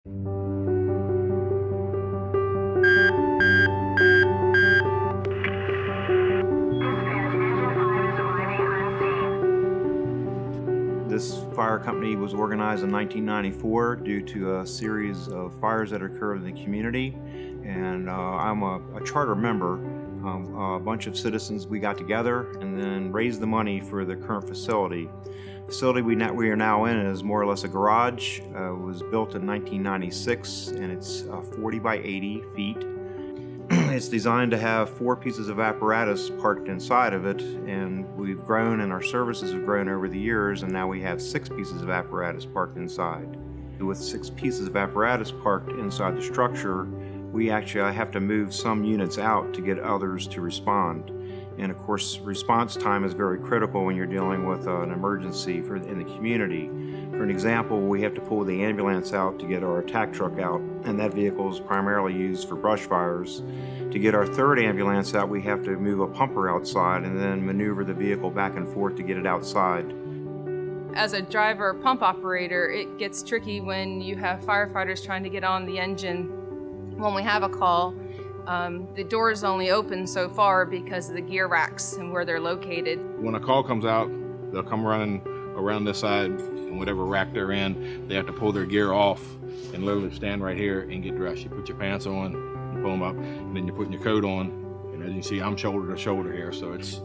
This fire company was organized in 1994 due to a series of fires that occurred in the community, and I'm a charter member. A bunch of citizens, we got together and then raised the money for the current facility. The facility we are now in is more or less a garage. It was built in 1996 and it's 40 by 80 feet. It's designed to have 4 pieces of apparatus parked inside of it, and we've grown and our services have grown over the years, and now we have 6 pieces of apparatus parked inside. With 6 pieces of apparatus parked inside the structure, I have to move some units out to get others to respond. And of course, response time is very critical when you're dealing with an emergency in the community. For an example, we have to pull the ambulance out to get our attack truck out, and that vehicle is primarily used for brush fires. To get our 3rd ambulance out, we have to move a pumper outside and then maneuver the vehicle back and forth to get it outside. As a driver pump operator, it gets tricky when you have firefighters trying to get on the engine. When we have a call, the doors only open so far because of the gear racks and where they're located. When a call comes out, they'll come running around this side, and whatever rack they're in, they have to pull their gear off and literally stand right here and get dressed. You put your pants on, you pull them up, and then you're putting your coat on. And as you see, I'm shoulder to shoulder here, so it's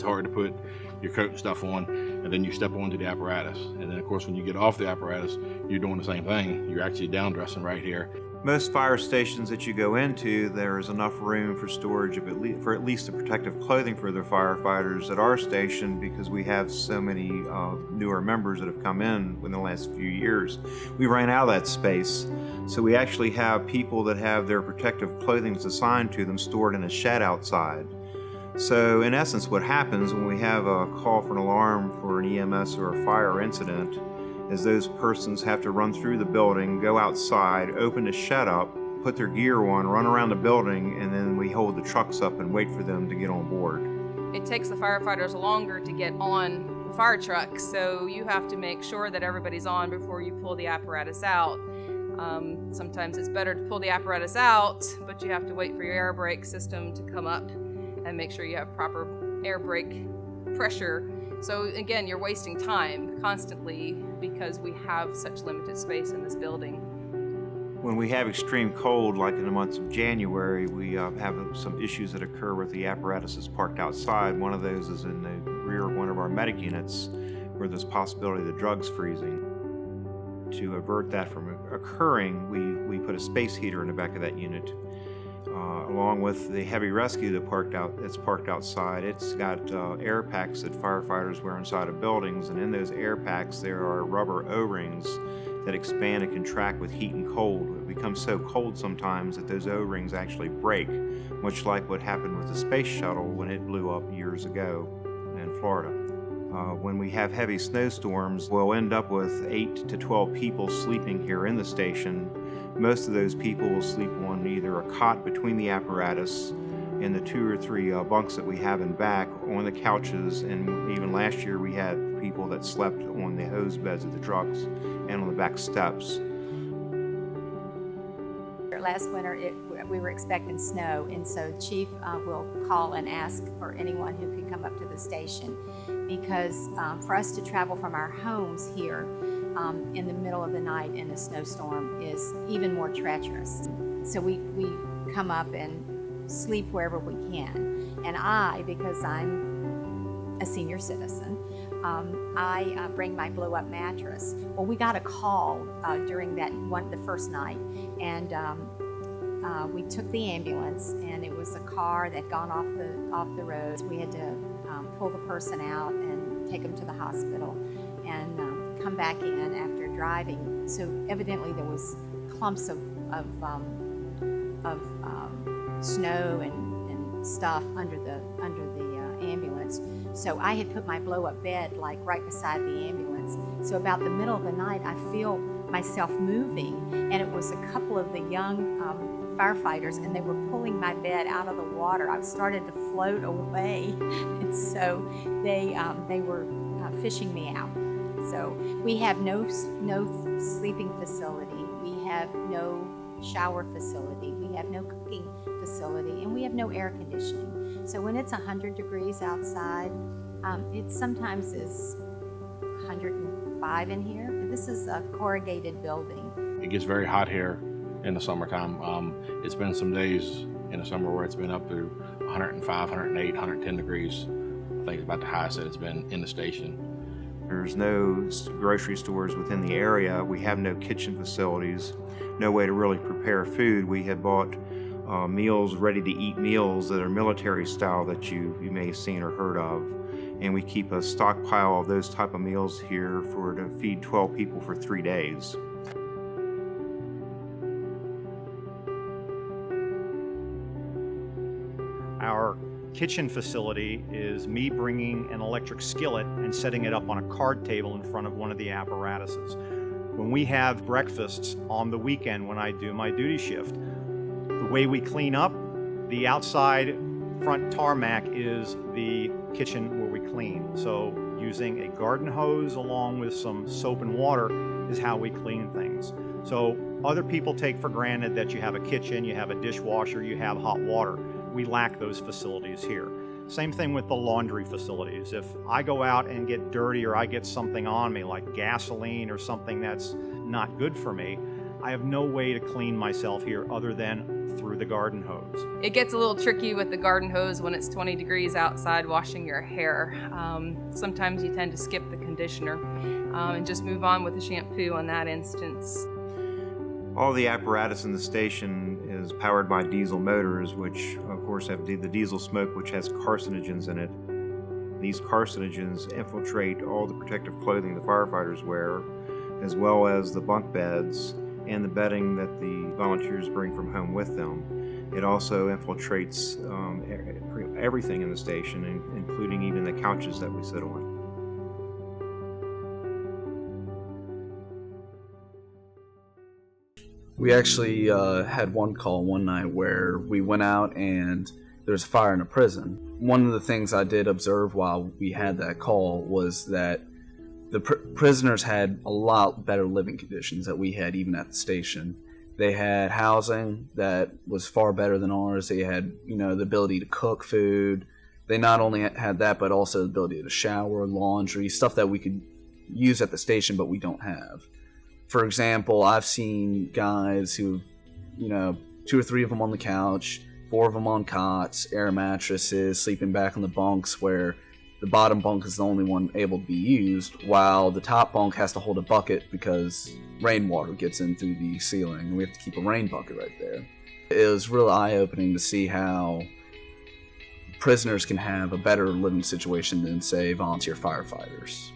hard to put your coat and stuff on, and then you step onto the apparatus. And then of course when you get off the apparatus, you're doing the same thing. You're actually down dressing right here. Most fire stations that you go into, there is enough room for storage of at least the protective clothing for the firefighters at our station, because we have so many newer members that have come in the last few years. We ran out of that space, so we actually have people that have their protective clothing that's assigned to them stored in a shed outside. So in essence, what happens when we have a call for an alarm for an EMS or a fire incident is those persons have to run through the building, go outside, open the shed up, put their gear on, run around the building, and then we hold the trucks up and wait for them to get on board. It takes the firefighters longer to get on the fire truck, so you have to make sure that everybody's on before you pull the apparatus out. Sometimes it's better to pull the apparatus out, but you have to wait for your air brake system to come up and make sure you have proper air brake pressure. So again, you're wasting time constantly because we have such limited space in this building. When we have extreme cold, like in the months of January, we have some issues that occur with the apparatuses parked outside. One of those is in the rear of one of our medic units, where there's possibility of the drugs freezing. To avert that from occurring, we put a space heater in the back of that unit. Along with the heavy rescue that's parked outside. It's got air packs that firefighters wear inside of buildings, and in those air packs there are rubber O-rings that expand and contract with heat and cold. It becomes so cold sometimes that those O-rings actually break, much like what happened with the space shuttle when it blew up years ago in Florida. When we have heavy snowstorms, we'll end up with 8 to 12 people sleeping here in the station. Most of those people will sleep on either a cot between the apparatus and the 2 or 3 bunks that we have in back, on the couches, and even last year we had people that slept on the hose beds of the trucks and on the back steps. Last winter we were expecting snow, and so Chief will call and ask for anyone who can come up to the station, because for us to travel from our homes here in the middle of the night in a snowstorm is even more treacherous. So we come up and sleep wherever we can. And because I'm a senior citizen, I bring my blow-up mattress. Well, we got a call during the first night, and we took the ambulance, and it was a car that had gone off the road. We had to pull the person out and take them to the hospital, and come back in after driving. So evidently there was clumps of snow and stuff under the ambulance. So I had put my blow-up bed like right beside the ambulance. So about the middle of the night, I feel myself moving, and it was a couple of the young firefighters, and they were pulling my bed out of the water. I started to float away, and so they were fishing me out. So we have no sleeping facility, we have no shower facility, we have no cooking facility, and we have no air conditioning. So when it's 100 degrees outside, it sometimes is 105 in here, but this is a corrugated building. It gets very hot here in the summertime. It's been some days in the summer where it's been up to 105, 108, 110 degrees. I think it's about the highest that it's been in the station. There's no grocery stores within the area. We have no kitchen facilities, no way to really prepare food. We had bought meals, ready-to-eat meals that are military style that you may have seen or heard of. And we keep a stockpile of those type of meals here to feed 12 people for 3 days. Our kitchen facility is me bringing an electric skillet and setting it up on a card table in front of one of the apparatuses. When we have breakfasts on the weekend when I do my duty shift, the way we clean up, the outside front tarmac is the kitchen where we clean. So using a garden hose along with some soap and water is how we clean things. So other people take for granted that you have a kitchen, you have a dishwasher, you have hot water. We lack those facilities here. Same thing with the laundry facilities. If I go out and get dirty or I get something on me like gasoline or something that's not good for me, I have no way to clean myself here other than through the garden hose. It gets a little tricky with the garden hose when it's 20 degrees outside washing your hair. Sometimes you tend to skip the conditioner and just move on with the shampoo in that instance. All the apparatus in the station is powered by diesel motors, which of course have the diesel smoke, which has carcinogens in it. These carcinogens infiltrate all the protective clothing the firefighters wear, as well as the bunk beds and the bedding that the volunteers bring from home with them. It also infiltrates everything in the station, including even the couches that we sit on. We actually had one call one night where we went out and there was a fire in a prison. One of the things I did observe while we had that call was that the prisoners had a lot better living conditions that we had even at the station. They had housing that was far better than ours. They had, the ability to cook food. They not only had that, but also the ability to shower, laundry, stuff that we could use at the station, but we don't have. For example, I've seen guys who, 2 or 3 of them on the couch, 4 of them on cots, air mattresses, sleeping back on the bunks where the bottom bunk is the only one able to be used, while the top bunk has to hold a bucket because rainwater gets in through the ceiling, and we have to keep a rain bucket right there. It was real eye-opening to see how prisoners can have a better living situation than, say, volunteer firefighters.